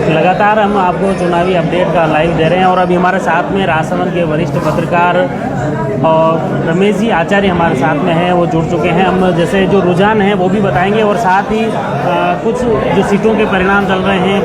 लगातार हम आपको चुनावी अपडेट का लाइव दे रहे हैं और अभी हमारे साथ में राजसमंद के वरिष्ठ पत्रकार और रमेश जी आचार्य हमारे साथ में हैं, वो जुड़ चुके हैं। हम जैसे जो रुझान हैं वो भी बताएंगे और साथ ही कुछ जो सीटों के परिणाम चल रहे हैं,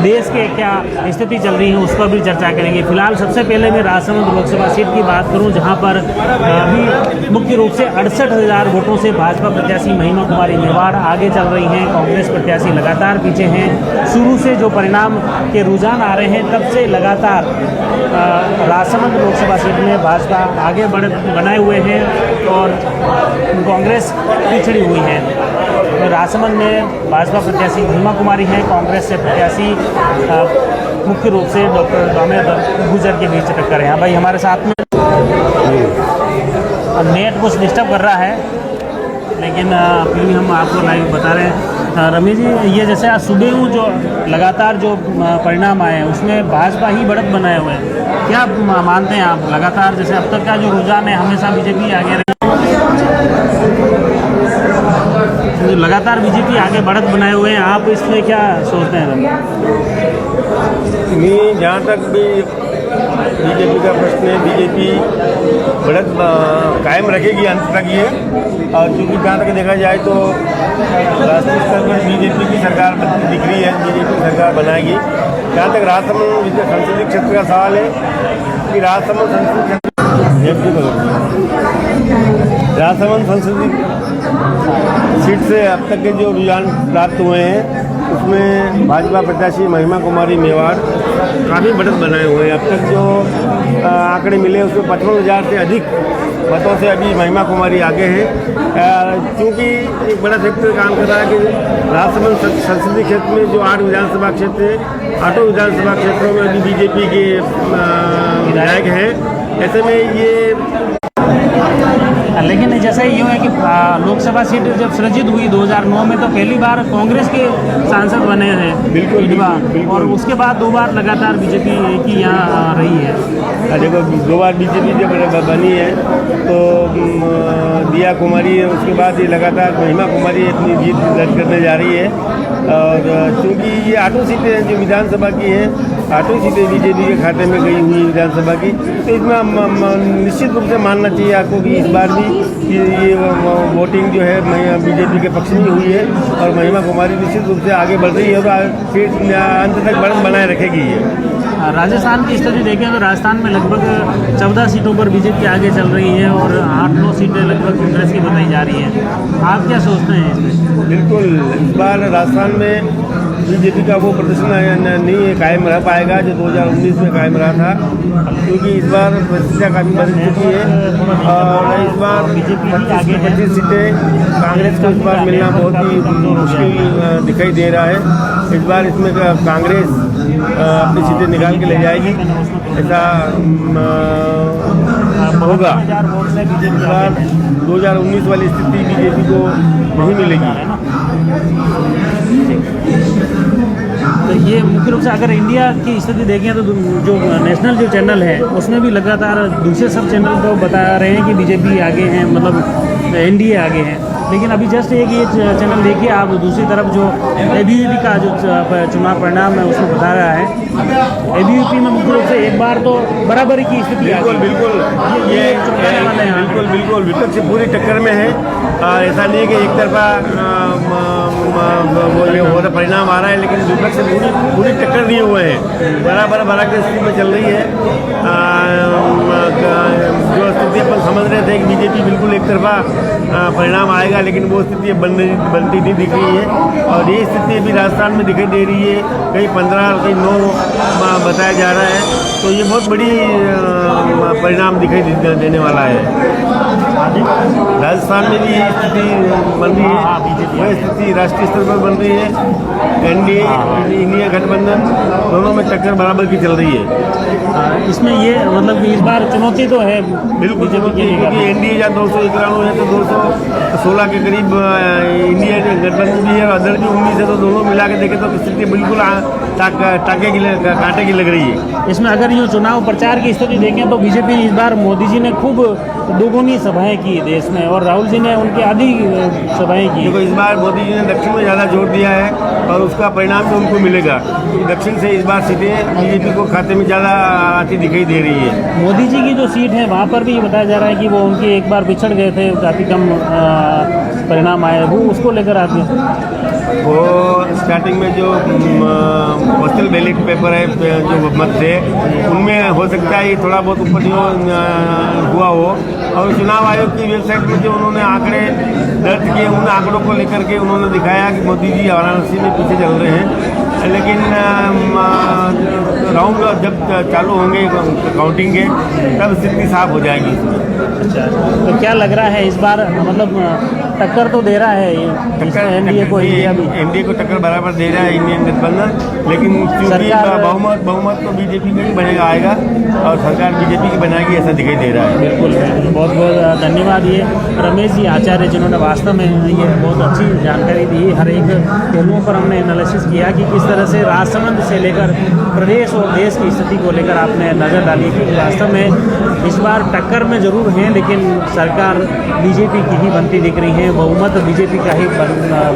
देश के क्या स्थिति चल रही है उस पर भी चर्चा करेंगे। फिलहाल सबसे पहले मैं राजसमंद लोकसभा सीट की बात करूं, जहां पर अभी मुख्य रूप से 68,000 वोटों से भाजपा प्रत्याशी महिमा कुमारी मेवाड़ आगे चल रही हैं। कांग्रेस प्रत्याशी लगातार पीछे हैं। शुरू से जो परिणाम के रुझान आ रहे हैं तब से लगातार राजसमंद लोकसभा सीट में भाजपा आगे बनाए हुए हैं और कांग्रेस पिछड़ी हुई है। राजसमंद में भाजपा प्रत्याशी महिमा कुमारी हैं, कांग्रेस से प्रत्याशी मुख्य रूप से डॉक्टर दामोदर गुजर के बीच टक्कर है। भाई हमारे साथ में नेट कुछ डिस्टर्ब कर रहा है, लेकिन फिर भी हम आपको लाइव बता रहे हैं। रमेश जी, ये जैसे आज सुबह जो लगातार जो परिणाम आए हैं उसमें भाजपा ही बढ़त बनाए हुए हैं, क्या मानते हैं आप? लगातार जैसे अब तक का जो रुझान है हमेशा बीजेपी आगे रही, तो लगातार बीजेपी आगे बढ़त बनाए हुए हैं, आप इसमें क्या सोचते हैं? मैं जहाँ तक भी बीजेपी का प्रश्न है, बीजेपी बढ़त कायम रखेगी अंत तक ये। और क्योंकि जहाँ तक देखा जाए तो राष्ट्रीय स्तर पर बीजेपी की सरकार दिख रही है, बीजेपी सरकार बनाएगी। जहाँ तक राजसमंद संसदीय क्षेत्र का सवाल है कि राजसमंद संसदीय सीट से अब तक के जो रुझान प्राप्त हुए हैं उसमें भाजपा प्रत्याशी महिमा कुमारी मेवाड़ काफ़ी बढ़त बनाए हुए हैं। अब तक जो आंकड़े मिले उसमें 55,000 से अधिक मतों से अभी महिमा कुमारी आगे हैं। क्योंकि एक बड़ा फैक्टर काम कर रहा है कि राजसमंद संसदीय क्षेत्र में जो 8 विधानसभा क्षेत्र है, 8 विधानसभा क्षेत्रों में अभी बीजेपी के विधायक हैं। ऐसे में ये लेकिन जैसे यूँ है कि लोकसभा सीट जब सृजित हुई 2009 में तो पहली बार कांग्रेस के सांसद बने हैं, बिल्कुल। और उसके बाद 2 बार लगातार बीजेपी की यहाँ रही है। देखो 2 बार बीजेपी जब बनी है तो दिया कुमारी है, उसके बाद ये लगातार महिमा कुमारी अपनी जीत दर्ज करने जा रही है। और चूँकि ये 8 सीटें हैं जो विधानसभा की हैं, 8 सीटें बीजेपी के खाते में गई हुई विधानसभा की, तो इसमें निश्चित रूप से मानना चाहिए आपको कि इस बार भी ये वोटिंग जो है बीजेपी के पक्ष में हुई है और महिमा कुमारी निश्चित रूप से आगे बढ़ रही है और फिर अंत तक बढ़त बनाए रखेगी ये। राजस्थान की स्थिति देखें तो राजस्थान में लगभग 14 सीटों पर बीजेपी आगे चल रही है और 8-9 सीटें लगभग कांग्रेस की बताई जा रही हैं। आप क्या सोचते हैं इसमें? बिल्कुल, इस बार राजस्थान में बीजेपी का वो प्रदर्शन नहीं कायम रह पाएगा जो 2019 में कायम रहा था, क्योंकि इस बार परिस्थितियाँ काफ़ी बदल चुकी है और इस बार 25 सीटें कांग्रेस को इस बार मिलना बहुत ही मुश्किल दिखाई दे रहा है। इस बार इसमें कांग्रेस अपनी सीटें निकाल के ले जाएगी, ऐसा होगा। इस बार 2019 वाली स्थिति बीजेपी को नहीं मिलेगी। तो ये मुख्य रूप से अगर इंडिया की स्थिति देखें तो जो नेशनल जो चैनल है उसमें भी लगातार दूसरे सब चैनल को बता रहे हैं कि बीजेपी आगे हैं, मतलब एनडीए आगे हैं। लेकिन अभी जस्ट एक ये चैनल देखिए आप, दूसरी तरफ जो एबीवीपी का जो चुनाव परिणाम है उसमें बता रहा है एबीवीपी में मुख्य रूप से एक बार तो बराबरी की स्थिति। बिल्कुल ये बिल्कुल विपक्ष पूरी टक्कर में है। ऐसा नहीं है कि एक तरफा वो ये हो रहा परिणाम आ रहा है, लेकिन विपक्ष से पूरी टक्कर नहीं हुए हैं, बराबर की स्थिति में चल रही है। जो स्थिति अपन समझ रहे थे कि बीजेपी बिल्कुल एक तरफा परिणाम आएगा, लेकिन वो स्थिति बनती नहीं दिख रही है। और ये स्थिति भी राजस्थान में दिखाई दे रही है, कहीं 15 कहीं 9 बताया जा रहा है, तो ये बहुत बड़ी परिणाम दिखाई देने वाला है। राजस्थान में भी ये स्थिति बन रही है, वह स्थिति राष्ट्रीय स्तर पर बन रही है। एनडीए इंडिया गठबंधन दोनों में टक्कर बराबर की चल रही है। इसमें ये मतलब कि इस बार चुनौती तो है बिल्कुल, क्योंकि एनडीए या 291 है तो 216 के करीब इंडिया गठबंधन भी है और अदर भी 19 है, तो दोनों मिला के देखें तो स्थिति बिल्कुल कांटे की लग रही है। इसमें अगर अगर यूँ चुनाव प्रचार की स्थिति देखें तो बीजेपी इस बार मोदी जी ने खूब दोगुनी सभाएं की देश में और राहुल जी ने उनकी आधी सभाएं की। देखो इस बार मोदी जी ने दक्षिण में ज़्यादा जोर दिया है और उसका परिणाम भी उनको मिलेगा। दक्षिण से इस बार सीटें बीजेपी को खाते में ज़्यादा आती दिखाई दे रही है। मोदी जी की जो सीट है वहाँ पर भी बताया जा रहा है कि वो उनकी एक बार पिछड़ गए थे, काफ़ी कम परिणाम आए, वो उसको लेकर आते हैं। वो स्टार्टिंग में जो पोस्टल बैलेट पेपर है जो मत थे उनमें हो सकता है ये थोड़ा बहुत ऊपर हुआ हो, और चुनाव आयोग की वेबसाइट में जो उन्होंने आंकड़े दर्ज किए उन आंकड़ों को लेकर के उन्होंने दिखाया कि मोदी जी वाराणसी में पीछे चल रहे हैं। लेकिन राउंड जब चालू होंगे काउंटिंग के तब स्थिति साफ हो जाएगी। अच्छा, तो क्या लग रहा है इस बार, मतलब टक्कर तो दे रहा है एनडीए को, एनडीए को टक्कर बराबर दे रहा है इंडियन गठबंधन, लेकिन क्योंकि बहुमत तो बीजेपी का ही बनेगा आएगा और सरकार बीजेपी की बनाएगी ऐसा दिखाई दे रहा है। बिल्कुल, बहुत बहुत धन्यवाद ये रमेश जी आचार्य जिन्होंने वास्तव में ये बहुत अच्छी जानकारी दी। हर एक पहलुओं पर हमने एनालिसिस किया कि किस तरह से राजसमंद से लेकर प्रदेश और देश की स्थिति को लेकर आपने नज़र डाली कि वास्तव में इस बार टक्कर में जरूर हैं, लेकिन सरकार बीजेपी की ही बनती दिख रही है, बहुमत बीजेपी का ही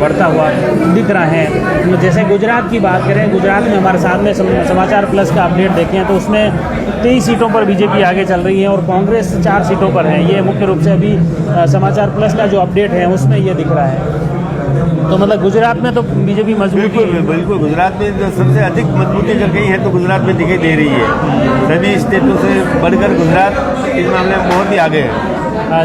बढ़ता हुआ दिख रहा है। जैसे गुजरात की बात करें, गुजरात में हमारे साथ में समाचार प्लस का अपडेट देखें तो उसमें 23 सीटों पर बीजेपी आगे चल रही है और कांग्रेस 4 सीटों पर है। ये मुख्य रूप से अभी समाचार प्लस का जो अपडेट है उसमें ये दिख रहा है। तो मतलब गुजरात में तो बीजेपी मजबूत है। बिल्कुल गुजरात में जो सबसे अधिक मजबूती कर गई है तो गुजरात में दिखाई दे रही है। सभी स्टेटों से बढ़कर गुजरात इस मामले में बहुत ही आगे है।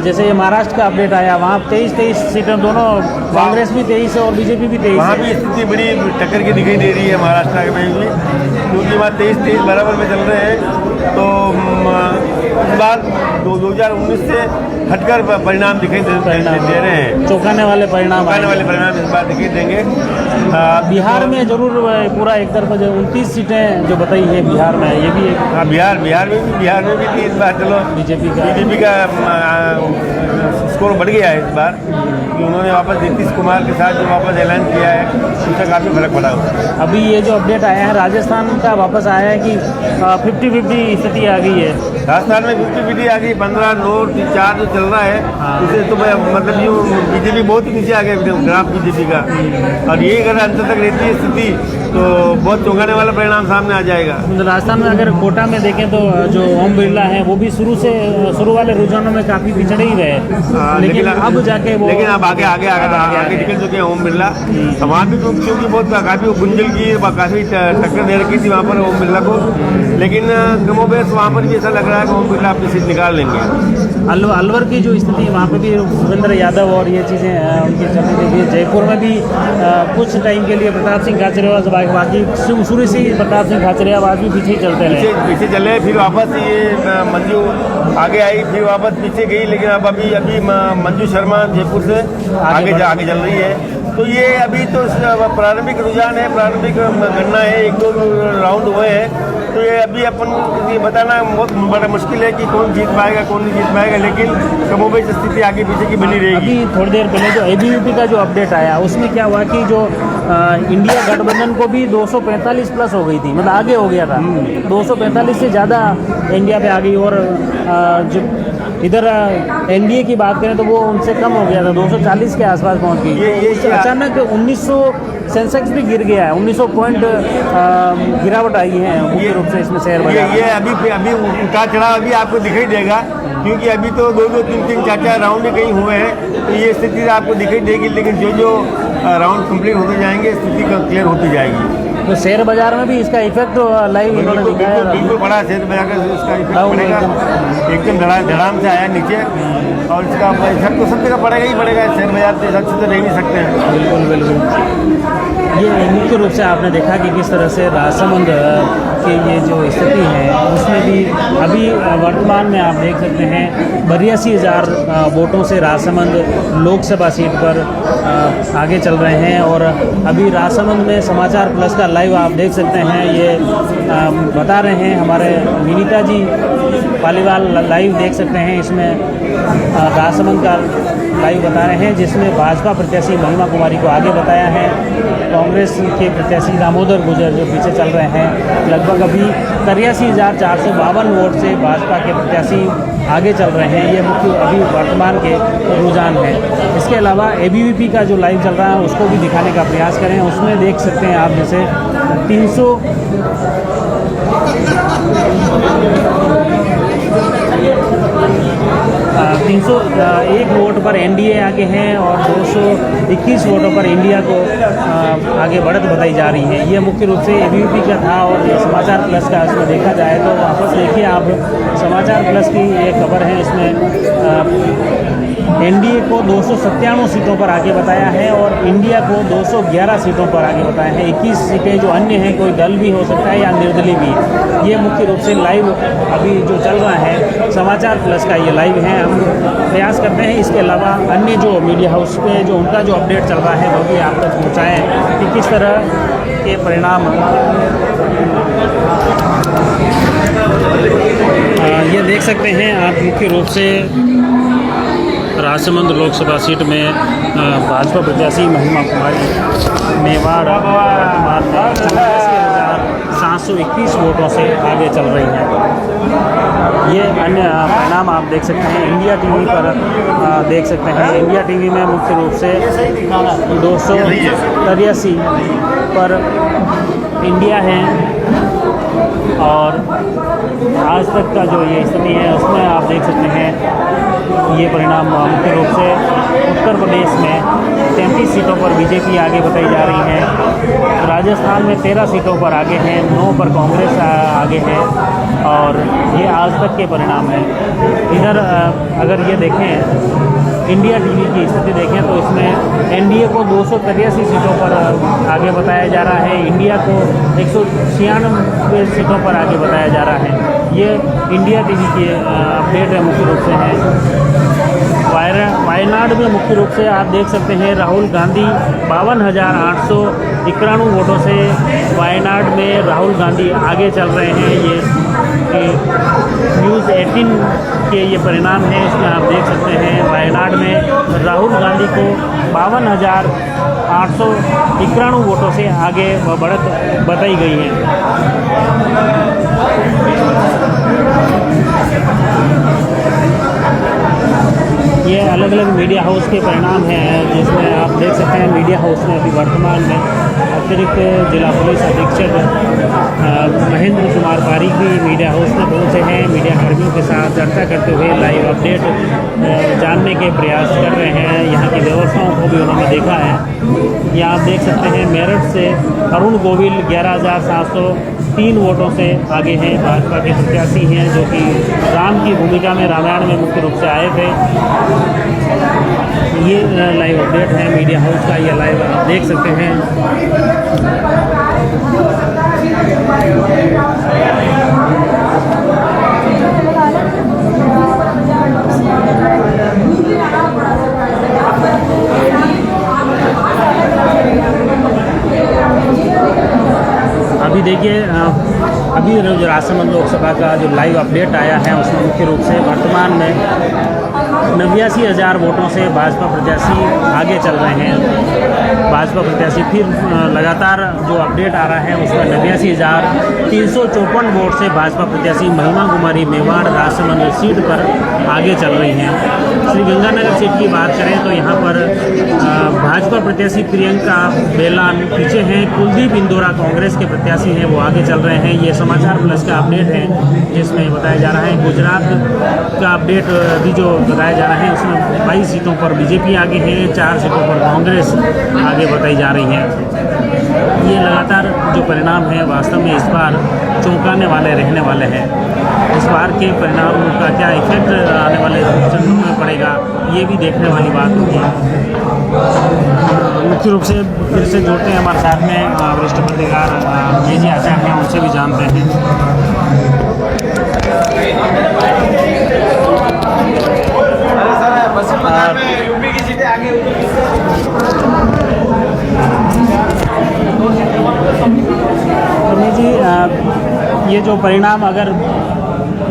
जैसे ये महाराष्ट्र का अपडेट आया, वहाँ 23 सीटें दोनों, कांग्रेस भी 23 है और बीजेपी भी 23 वहाँ भी स्थिति बड़ी टक्कर की दिखाई दे रही है महाराष्ट्र में भी, क्योंकि वहाँ 23 बराबर में चल रहे हैं। तो इस बार 2019 से हटकर परिणाम दिखाई दे रहे हैं, चौंकाने वाले परिणाम इस बार दिखाई देंगे। बिहार में जरूर पूरा एक तरफ जो 29 सीटें जो बताई है बिहार में, ये भी बिहार में भी इस बार चलो बीजेपी का स्कोर बढ़ गया है इस बार, कि उन्होंने वापस नीतीश कुमार के साथ जो वापस ऐलान किया है उससे काफ़ी फर्क पड़ा। अभी ये जो अपडेट आया है राजस्थान का वापस आया है कि 50-50 स्थिति आ गई है। राजस्थान में 50-50 आ गई, 15-9-4 जो चल रहा है उसे तो मतलब यूँ बीजेपी बहुत ही नीचे आ गया ग्राफ बीजेपी का, और ये अगर अंत तक रहती है स्थिति तो बहुत चौंकाने वाला परिणाम सामने आ जाएगा। राजस्थान में अगर कोटा में देखें तो जो ओम बिरला है वो भी शुरू वाले रुझानों में काफ़ी पिछड़े ही रहे, लेकिन अब जाके वो अब आगे निकल चुके हैं ओम बिरला। वहाँ भी क्योंकि बहुत काफ़ी गुंजल की काफ़ी टक्कर दे रखी थी वहाँ पर ओम बिरला को, लेकिन कमोबेश वहाँ पर भी ऐसा लग रहा है कि ओम बिरला अपनी सीट निकाल लेंगे। अलवर की जो स्थिति वहाँ पे भी भूपेंद्र यादव और ये चीज़ें उनकी चलती देखी। जयपुर में भी कुछ टाइम के लिए प्रताप सिंह खाचरियावास, बाकी शुरू से ही प्रताप सिंह खाचरियावास भी पीछे चलते रहे, पीछे चले, फिर वापस ये मंजू आगे आई, फिर वापस पीछे गई, लेकिन अब अभी मंजू शर्मा जयपुर से आगे चल रही है। तो ये अभी तो प्रारंभिक रुझान है, प्रारंभिक गणना है, 1-2 राउंड हुए हैं, तो ये अभी अपन ये बताना बहुत बड़ा मुश्किल है कि कौन जीत पाएगा कौन नहीं जीत पाएगा, लेकिन कमोबेश स्थिति आगे पीछे की बनी रहेगी। अभी थोड़ी देर पहले जो ABVP का जो अपडेट आया उसमें क्या हुआ कि जो इंडिया गठबंधन को भी 245 प्लस हो गई थी, मतलब आगे हो गया था, 245 से ज़्यादा इंडिया पे आ गई, और जो इधर एनडीए की बात करें तो वो उनसे कम हो गया था, 240 के आसपास पहुंच गई। ये अचानक 1900 सेंसेक्स भी गिर गया है, 1900 पॉइंट गिरावट आई है मुख्य रूप से इसमें शेयर बाजार। ये अभी उतार चढ़ाव अभी आपको दिखाई देगा, क्योंकि अभी तो 2-2, 3-3, 4-4 राउंड ही कहीं हुए हैं, तो ये स्थिति आपको दिखाई देगी, लेकिन जो राउंड कंप्लीट होते जाएंगे स्थिति क्लियर होती जाएगी। तो शेयर बाजार में भी इसका इफेक्ट लाइव इन्होंने दिखाया, बिल्कुल बड़ा शेयर बाजार का इसका इफेक्ट पड़ेगा, एकदम धड़ाम से आया नीचे, और इसका इफेक्ट तो सब जगह पड़ेगा ही पड़ेगा, शेयर बाजार पे अच्छे तो रह नहीं सकते हैं। बिल्कुल ये मुख्य रूप से आपने देखा कि किस तरह से राजसमंद की ये जो स्थिति है उसमें भी अभी वर्तमान में आप देख सकते हैं 82,000 वोटों से राजसमंद लोकसभा सीट पर आगे चल रहे हैं। और अभी राजसमंद में समाचार प्लस का लाइव आप देख सकते हैं, ये बता रहे हैं हमारे विनीता जी पालीवाल, लाइव देख सकते हैं इसमें राजसमंद का लाइव बता रहे हैं, जिसमें भाजपा प्रत्याशी महिमा कुमारी को आगे बताया है। कांग्रेस के प्रत्याशी दामोदर गुजर जो पीछे चल रहे हैं, लगभग अभी 83,452 वोट से भाजपा के प्रत्याशी आगे चल रहे हैं। ये मुख्य अभी वर्तमान के रुझान है। इसके अलावा ABVP का जो लाइव चल रहा है उसको भी दिखाने का प्रयास करें। उसमें देख सकते हैं आप, जैसे 301 वोट पर NDA आगे हैं और 221 वोटों पर इंडिया को आगे बढ़त बताई जा रही है। ये मुख्य रूप से ABVP का था। और समाचार प्लस का इसमें देखा जाए तो वापस देखिए आप, समाचार प्लस की ये खबर है। इसमें NDA को 297 सीटों पर आगे बताया है और इंडिया को 211 सीटों पर आगे बताया है। 21 सीटें जो अन्य हैं, कोई दल भी हो सकता है या निर्दलीय भी। ये मुख्य रूप से लाइव अभी जो चल रहा है समाचार प्लस का ये लाइव है। हम प्रयास करते हैं इसके अलावा अन्य जो मीडिया हाउस पे जो उनका जो अपडेट चल रहा है वो भी आप तक पहुँचाएँ कि किस तरह के परिणाम। ये देख सकते हैं आप, मुख्य रूप से राजसमंद लोकसभा सीट में भाजपा प्रत्याशी महिमा कुमारी मेवाड़ 721 वोटों से आगे चल रही हैं। ये अन्य परिणाम आप देख सकते हैं इंडिया टीवी पर देख सकते हैं। इंडिया टीवी में मुख्य रूप से 283 पर इंडिया है और आज तक का जो ये स्थिति है उसमें आप देख सकते हैं ये परिणाम मुख्य रूप से उत्तर प्रदेश में 33 सीटों पर बीजेपी आगे बताई जा रही है। राजस्थान में 13 सीटों पर आगे हैं, 9 पर कांग्रेस आगे है और ये आज तक के परिणाम हैं। इधर अगर ये देखें इंडिया टीवी की स्थिति देखें तो इसमें NDA को 283 सीटों पर आगे बताया जा रहा है, इंडिया को 196 सीटों पर आगे बताया जा रहा है। ये इंडिया टीवी की अपडेट है मुख्य रूप से है। वायनाड में मुख्य रूप से आप देख सकते हैं राहुल गांधी 52,891 वोटों से वायनाड में राहुल गांधी आगे चल रहे हैं। ये न्यूज़ 18 के ये परिणाम है। इसमें आप देख सकते हैं वायनाड में राहुल गांधी को 52,891 वोटों से आगे बढ़त बताई गई है। ये अलग अलग मीडिया हाउस के परिणाम हैं, जिसमें आप देख सकते हैं मीडिया हाउस में अभी वर्तमान में अतिरिक्त जिला पुलिस अधीक्षक महेंद्र कुमार पारीक भी मीडिया हाउस में पहुंचे हैं। मीडिया कर्मियों के साथ चर्चा करते हुए लाइव अपडेट जानने के प्रयास कर रहे हैं। यहाँ की व्यवस्थाओं को भी उन्होंने देखा है। यहाँ आप देख सकते हैं मेरठ से अरुण गोविल 11,703 वोटों से आगे हैं। भाजपा के प्रत्याशी हैं जो कि राम की भूमिका में रामायण में मुख्य रूप से आए थे। ये लाइव अपडेट है मीडिया हाउस का। ये लाइव आप देख सकते हैं। अभी देखिए, अभी जो राजसमंद लोकसभा का जो लाइव अपडेट आया है उसमें मुख्य रूप से वर्तमान में 89,000 वोटों से भाजपा प्रत्याशी आगे चल रहे हैं। भाजपा प्रत्याशी फिर लगातार जो अपडेट आ रहा है उसमें 89,354 वोट से भाजपा प्रत्याशी महिमा कुमारी मेवाड़ राजसमंद सीट पर आगे चल रही हैं। श्री गंगानगर सीट की बात करें तो यहाँ पर भाजपा प्रत्याशी प्रियंका बेलान पीछे हैं। कुलदीप इंदौरा कांग्रेस के प्रत्याशी हैं, वो आगे चल रहे हैं। ये समाचार प्लस का अपडेट है जिसमें बताया जा रहा है। गुजरात का अपडेट भी जो बताया जा रहा है उसमें 22 सीटों पर बीजेपी आगे है, 4 सीटों पर कांग्रेस आगे बताई जा रही है। ये लगातार जो परिणाम है वास्तव में इस बार चौंकाने वाले रहने वाले हैं। इस बार के परिणाम का क्या इफेक्ट आने वाले चरणों में पड़ेगा ये भी देखने वाली बात होगी। मुख्य रूप से फिर से जुड़ते हैं हमारे साथ में वरिष्ठ पत्रकार जी आचार्य हैं, उनसे भी जानते हैं। यूपी की सीटें आगे रमेश जी, ये जो परिणाम अगर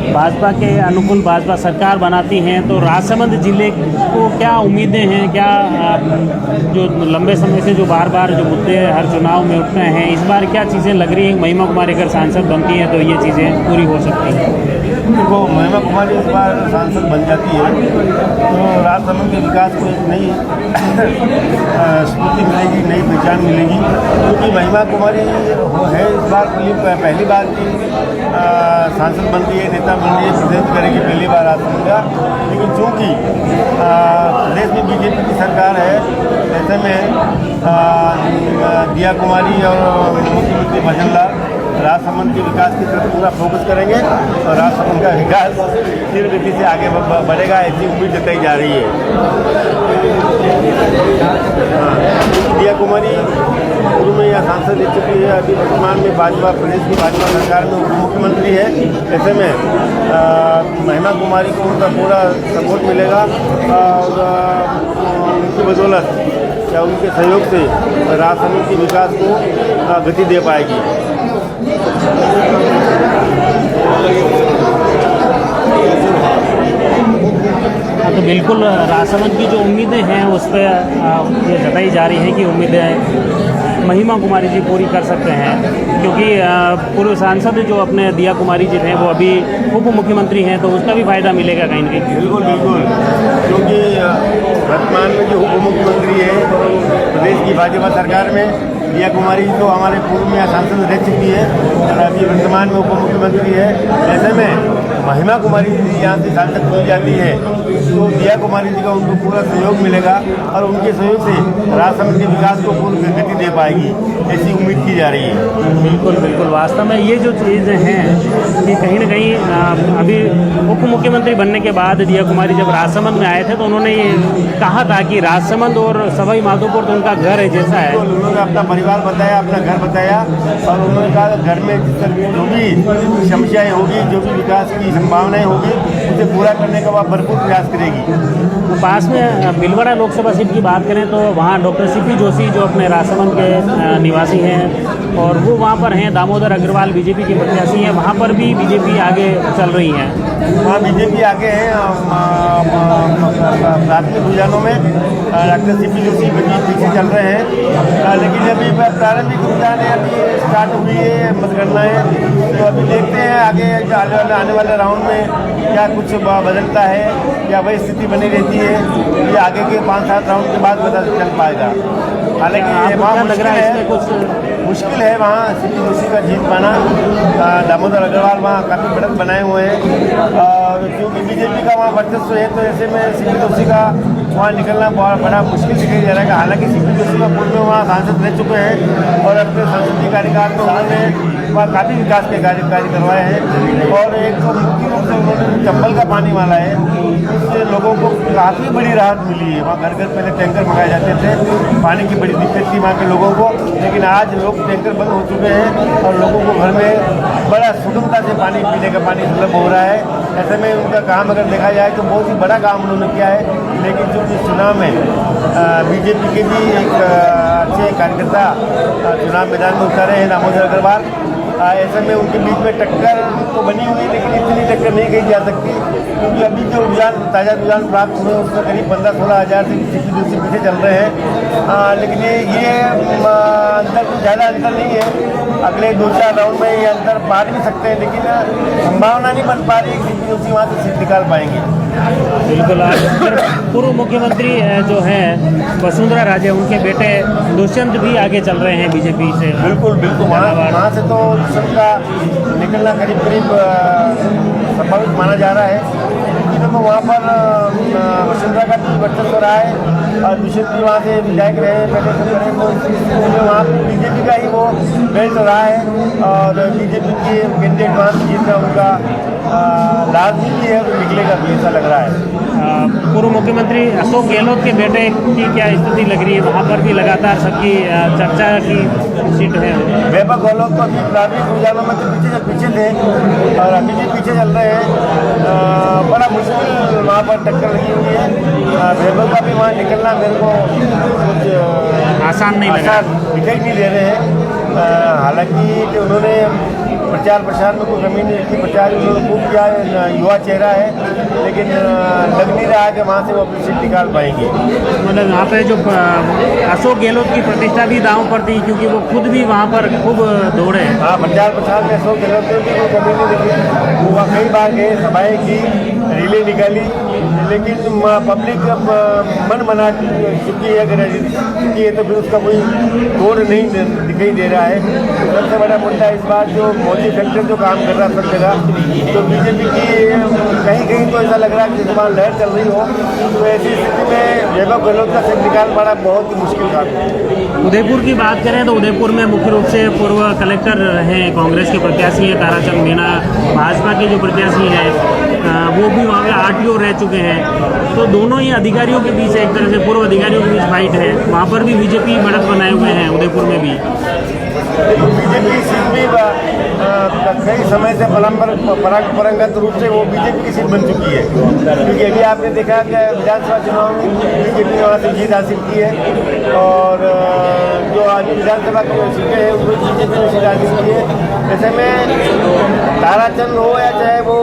भाजपा के अनुकूल भाजपा सरकार बनाती हैं तो राजसमंद जिले को क्या उम्मीदें हैं, क्या जो लंबे समय से जो बार बार जो मुद्दे हर चुनाव में उठते हैं, इस बार क्या चीज़ें लग रही हैं? महिमा कुमारी अगर सांसद बनती हैं तो ये चीज़ें पूरी हो सकती हैं। देखो, महिमा कुमारी इस बार सांसद बन जाती है तो राजसमंद के विकास को एक नई स्फूर्ति मिलेगी, नई पहचान मिलेगी, क्योंकि महिमा कुमारी है इस बार पहली बार की सांसद बनती है, नेता बन रही है, प्रेजेंट करेगी पहली बार राजसमंद का। लेकिन चूँकि प्रदेश में बीजेपी की सरकार है, ऐसे में दिया कुमारी और मुख्यमंत्री भजन लाल राजसमंद के विकास की तरफ पूरा फोकस करेंगे और राजसमंद का विकास तीव्र गति से आगे बढ़ेगा, ऐसी उम्मीद जताई जा रही है। दिया कुमारी पूर्व में यह सांसद रह चुकी है, अभी वर्तमान में भाजपा प्रदेश की भाजपा सरकार में उप मुख्यमंत्री है। ऐसे में महिमा कुमारी को उनका पूरा सपोर्ट मिलेगा और उनकी बदौलत या उनके सहयोग से राजसमंद के विकास को गति दे पाएगी। तो बिल्कुल राजसमंद की जो उम्मीदें हैं उस पर ये जताई जा रही है कि उम्मीदें महिमा कुमारी जी पूरी कर सकते हैं, क्योंकि पूर्व सांसद जो अपने दिया कुमारी जी थे वो अभी उप मुख्यमंत्री हैं, तो उसका भी फायदा मिलेगा कहीं ना कहीं। बिल्कुल बिल्कुल, क्योंकि वर्तमान में जो उप मुख्यमंत्री है प्रदेश की भाजपा सरकार में, दिया कुमारी तो हमारे पूर्व में सांसद रह चुकी है और अभी वर्तमान में उप मुख्यमंत्री है। ऐसे में महिमा कुमारी जी यहाँ से सांसद बन जाती है तो दिया कुमारी जी का उनको पूरा सहयोग मिलेगा और उनके सहयोग से राजसमंद के विकास को पूरी गति दे पाएगी, ऐसी उम्मीद की जा रही है। बिल्कुल बिल्कुल, वास्तव में ये जो चीज़ें हैं कि कहीं ना कहीं अभी उप मुख्यमंत्री बनने के बाद दिया कुमारी जब राजसमंद में आए थे तो उन्होंने ये कहा था कि राजसमंद और सवाई माधोपुर तो उनका घर है जैसा है। उन्होंने अपना परिवार बताया, अपना घर बताया और उन्होंने कहा घर में जो भी समस्याएं होगी, जो भी विकास की संभावनाएं होगी, उसे पूरा करने का वह भरपूर प्रयास करेगी। तो पास में भीलवाड़ा लोकसभा सीट की बात करें तो वहाँ डॉक्टर सीपी जोशी जो अपने राजसमंद के निवासी हैं और वो वहाँ पर हैं, दामोदर अग्रवाल बीजेपी के प्रत्याशी हैं, वहाँ पर भी बीजेपी आगे चल रही है। वहाँ बीजेपी आगे है। प्राथमिक रुझानों में डॉक्टर सीपी जोशी पीछे चल रहे हैं, लेकिन अभी प्रारंभिक रुझान है, अभी स्टार्ट हुई है मतगणना है, तो अभी देखते हैं आगे आने वाले राउंड में क्या कुछ बदलता है या वही स्थिति बनी रहती है, ये आगे के 5-7 राउंड के बाद पता चल पाएगा। हालांकि वहाँ लग रहा है इसमें कुछ मुश्किल है वहाँ सीपी जोशी का जीत पाना। दामोदर अग्रवाल वहाँ काफ़ी बढ़त बनाए हुए हैं और क्योंकि बीजेपी का वहाँ वर्चस्व है, तो ऐसे में सीपी जोशी का वहाँ निकलना बहुत बड़ा मुश्किल दिखाई दे रहा है। हालांकि सीपी जोशी का पूर्व में वहाँ सांसद रह चुके हैं और अपने संसदीय कार्यकाल में उन्होंने वहाँ काफ़ी विकास के कार्य करवाए हैं और एक तो मुख्य रूप से उन्होंने चंबल का पानी वाला है, इससे लोगों को काफ़ी बड़ी राहत मिली है। वहाँ घर घर पहले टैंकर मंगाए जाते थे, पानी की बड़ी दिक्कत थी वहाँ के लोगों को, लेकिन आज लोग टैंकर बंद हो चुके हैं और लोगों को घर में बड़ा सुगमता से पानी पीने का पानी सुलभ हो रहा है। ऐसे में उनका काम अगर देखा जाए तो बहुत ही बड़ा काम उन्होंने किया है। लेकिन जो इस चुनाव में बीजेपी के भी एक अच्छे कार्यकर्ता चुनाव मैदान में उतारे हैं, दामोदर अग्रवाल, ऐसे में उनके बीच में टक्कर तो बनी हुई है, लेकिन इतनी टक्कर नहीं कही जा सकती, क्योंकि अभी जो ताज़ा रुझान प्राप्त हुए उसमें करीब 15-16 हज़ार से सीपी जोशी पीछे चल रहे हैं। लेकिन ये अंतर कुछ ज़्यादा अंतर नहीं है, अगले 2-4 राउंड में ये अंतर पार भी सकते हैं, लेकिन संभावना नहीं बन पा रही सीपी जोशी वहाँ से सीट निकाल पाएंगे। बिल्कुल, पूर्व मुख्यमंत्री जो हैं वसुंधरा राजे, उनके बेटे दुष्यंत भी आगे चल रहे हैं बीजेपी से। बिल्कुल बिल्कुल, वहाँ से तो सबका निकलना करीब संभावित माना जा रहा है, क्योंकि देखो वहाँ पर वसुंधरा का भी वर्चस्व रहा है और दुष्यंत भी वहाँ से विधायक रहे पहले से रहे, तो वहाँ बीजेपी का ही वो बेल्ट रहा है और बीजेपी के कैंडिडेट वहाँ से जीतना उनका लाजमी है, निकलेगा भी ऐसा लग रहा है। पूर्व मुख्यमंत्री अशोक गहलोत के बेटे की क्या स्थिति लग रही है? वहाँ पर भी लगातार सबकी चर्चा की सीट है। वैभव गहलोत तो अभी प्राथमिक रुझानों में तो पीछे थे और अभी भी पीछे चल रहे हैं, बड़ा मुश्किल वहाँ पर टक्कर लगी हुई है। वैभव का भी वहाँ निकलना मेरे को कुछ आसान नहीं लगा, दिखाई नहीं दे रहे हैं। हालांकि कि उन्होंने प्रचार प्रसार में कोई कमी नहीं की, प्रचार उन्होंने खूब किया, युवा चेहरा है, लेकिन लग नहीं रहा कि वहाँ से वो अपनी सीट निकाल पाएंगे। मतलब यहाँ पे जो अशोक गहलोत की प्रतिष्ठा भी दांव पर थी, क्योंकि वो खुद भी वहाँ पर खूब दौड़े। हाँ, प्रचार प्रसार में अशोक गहलोत की कोई कमी नहीं दिखी, वो कई बार गए, सभाएँ की, रैली निकाली, लेकिन पब्लिक मन मना चुकी है, अगर चुकी है तो फिर उसका कोई तोड़ नहीं दिखाई दे रहा है। तो सबसे बड़ा मुद्दा इस बार जो मोदी फैक्टर जो काम कर रहा है सब जगह, तो बीजेपी की कहीं कहीं तो ऐसा लग रहा है कि वहाँ लहर चल रही हो, तो ऐसी स्थिति में वैभव गहलोत का सिर्फ निकाल पाना बहुत ही मुश्किल काम है। उदयपुर की बात करें तो उदयपुर में मुख्य रूप से पूर्व कलेक्टर हैं, कांग्रेस के प्रत्याशी हैं ताराचंद मीणा, भाजपा के जो प्रत्याशी हैं वो भी वहाँ पे आरटीओ रह चुके हैं। तो दोनों ही अधिकारियों के बीच एक तरह से पूर्व अधिकारियों के बीच फाइट है। वहाँ पर भी बीजेपी बढ़त बनाए हुए हैं उदयपुर में भी। बीजेपी की सीट भी कई समय से परंपरागत रूप से वो बीजेपी की सीट बन चुकी है, क्योंकि अभी आपने देखा कि विधानसभा चुनाव में बीजेपी ने वहाँ से जीत हासिल की है, और जो आज विधानसभा की सीटें हैं उसमें बीजेपी ने सीट हासिल की है। ऐसे में ताराचंद हो या चाहे वो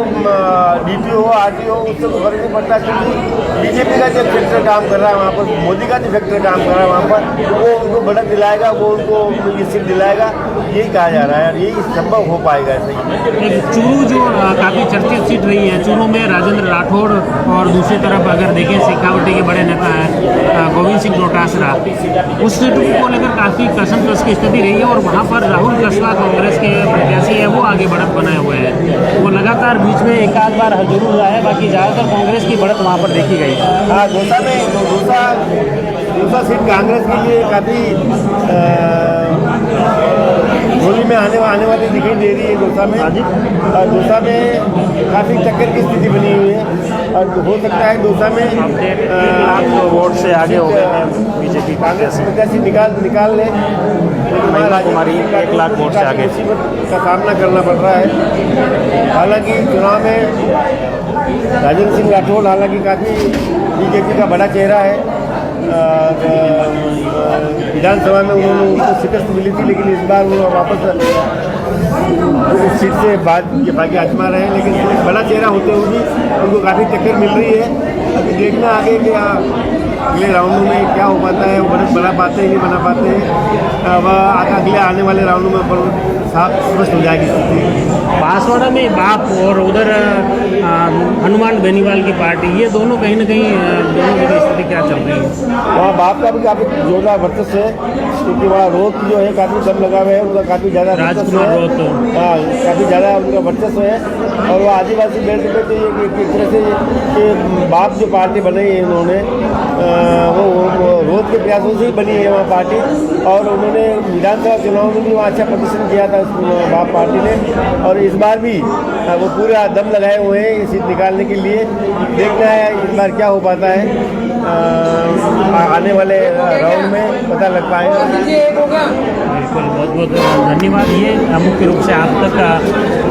डीपी हो, आरटी हो, उससे कोई फर्क नहीं पड़ता, क्योंकि बीजेपी का जो फैक्टर काम कर रहा है वहाँ पर, मोदी का जो फैक्टर काम कर रहा है वहाँ पर, वो उनको बढ़त दिलाएगा, वो उनको ये सीट दिलाएगा, यही कहा जा रहा है, और यही संभव हो पाएगा। ऐसे चूरू जो काफ़ी चर्चित सीट रही है, चूरू में राजेंद्र राठौड़ और दूसरी तरफ अगर देखें शेखावटी के बड़े नेता हैं गोविंद सिंह डोटासरा, उस सीट को लेकर काफ़ी कसमकस की स्थिति रही है, और वहाँ पर राहुल कस्वा कांग्रेस के प्रत्याशी है वो आगे बढ़त बनाए हुए हैं। वो लगातार बीच में एक आध बार जरूर रहा है, बाकी ज़्यादातर कांग्रेस की बढ़त वहाँ पर देखी गई। हाँ, दूसरा सीट कांग्रेस के लिए काफ़ी झोली में आने वाली दिखाई दे रही है। दोसा में काफ़ी टक्कर की स्थिति बनी हुई है, और हो सकता है दोसा में 1 लाख वोट से आगे हो गए हैं बीजेपी कांग्रेस प्रत्याशी निकाल ले, हमारी 1 लाख वोट से आगे मुसीबत का सामना करना पड़ रहा है। हालांकि चुनाव में राजेंद्र सिंह राठौड़ हालांकि काफ़ी बीजेपी का बड़ा चेहरा है, विधानसभा में उनको शिकस्त मिली थी, लेकिन इस बार वो वापस उस सीट से भाग्य आजमा रहे हैं, लेकिन एक बड़ा चेहरा होते हुए भी उनको काफ़ी टक्कर मिल रही है। अभी देखना आगे कि अगले राउंडों में क्या हो पाता है, वो बढ़त बना पाते हैं नहीं बना पाते हैं, वह अगले आने वाले राउंडों में साफ स्पष्ट हो जाएगी स्थिति। बांसवाड़ा में बाप और उधर हनुमान बेनीवाल की पार्टी, ये दोनों कहीं ना कहीं दोनों की स्थिति क्या चल रही है? वहाँ बाप का भी काफ़ी जोरदार वर्चस्व है, क्योंकि वहाँ रोड जो है काफ़ी दम लगा हुआ है, उनका काफ़ी ज़्यादा राजकुमार रोत, हाँ काफ़ी ज़्यादा उनका वर्चस्व है, और वो आदिवासी बेल्ट पे तो एक तरह से ये बाप जो पार्टी बनाई है उन्होंने, वो रोड के प्रयासों से ही बनी है वहाँ पार्टी, और उन्होंने विधानसभा चुनाव में भी वहाँ अच्छा प्रदर्शन किया था बाप पार्टी ने, और इस बार भी वो पूरा दम लगाए हुए हैं इस सीट निकालने के लिए। देखना है इस बार क्या हो पाता है, आने वाले राउंड में पता लग पाएगा। बिल्कुल, बहुत बहुत धन्यवाद। ये मुख्य रूप से आप तक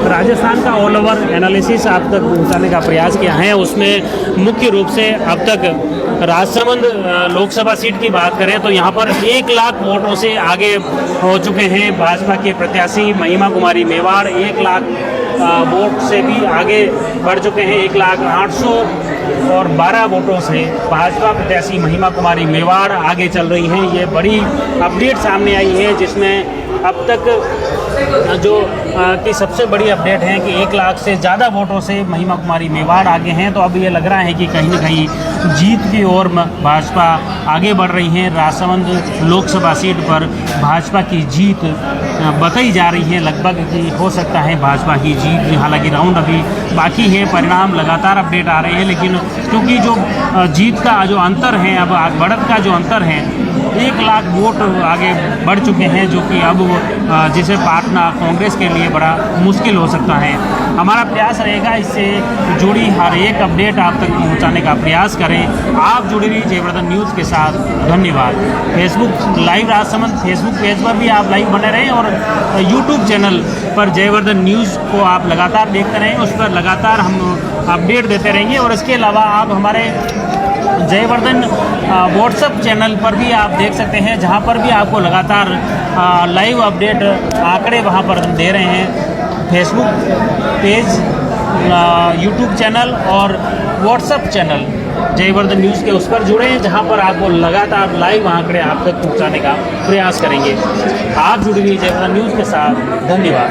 राजस्थान का ऑल ओवर एनालिसिस आप तक पहुँचाने का प्रयास किया है। उसमें मुख्य रूप से अब तक राजसमंद लोकसभा सीट की बात करें तो यहाँ पर 1 लाख वोटों से आगे हो चुके हैं भाजपा के प्रत्याशी महिमा कुमारी मेवाड़। 1 लाख वोट से भी आगे बढ़ चुके हैं। 1,08,12 वोटों से भाजपा प्रत्याशी महिमा कुमारी मेवाड़ आगे चल रही हैं। ये बड़ी अपडेट सामने आई है, जिसमें अब तक जो कि सबसे बड़ी अपडेट है कि 1 लाख से ज़्यादा वोटों से महिमा कुमारी मेवाड़ आगे हैं। तो अब ये लग रहा है कि कहीं न कहीं जीत की ओर भाजपा आगे बढ़ रही है। राजसमंद लोकसभा सीट पर भाजपा की जीत बताई जा रही है लगभग कि हो सकता है भाजपा की जीत। हालांकि राउंड अभी बाकी है, परिणाम लगातार अपडेट आ रहे हैं, लेकिन क्योंकि जो जीत का जो अंतर है, अब बढ़त का जो अंतर है, 1 लाख वोट आगे बढ़ चुके हैं, जो कि अब जिसे पाटना कांग्रेस के लिए बड़ा मुश्किल हो सकता है। हमारा प्रयास रहेगा इससे जुड़ी हर एक अपडेट आप तक पहुंचाने का प्रयास करें। आप जुड़ी रहिए जयवर्धन न्यूज़ के साथ। धन्यवाद। Facebook live Rajsamand Facebook page पर भी आप लाइव बने रहें, और यूट्यूब चैनल पर जयवर्धन न्यूज़ को आप लगातार देखते रहें। उस पर लगातार हम अपडेट देते रहेंगे। और इसके अलावा आप हमारे जयवर्धन व्हाट्सएप चैनल पर भी आप देख सकते हैं, जहां पर भी आपको लगातार लाइव अपडेट आंकड़े वहां पर हम दे रहे हैं। फेसबुक पेज, यूट्यूब चैनल और व्हाट्सएप चैनल जयवर्धन न्यूज़ के उस पर जुड़े हैं, जहां पर आपको लगातार लाइव आंकड़े आप तक पहुंचाने का प्रयास करेंगे। आप जुड़ी हुई जयवर्धन न्यूज़ के साथ, धन्यवाद।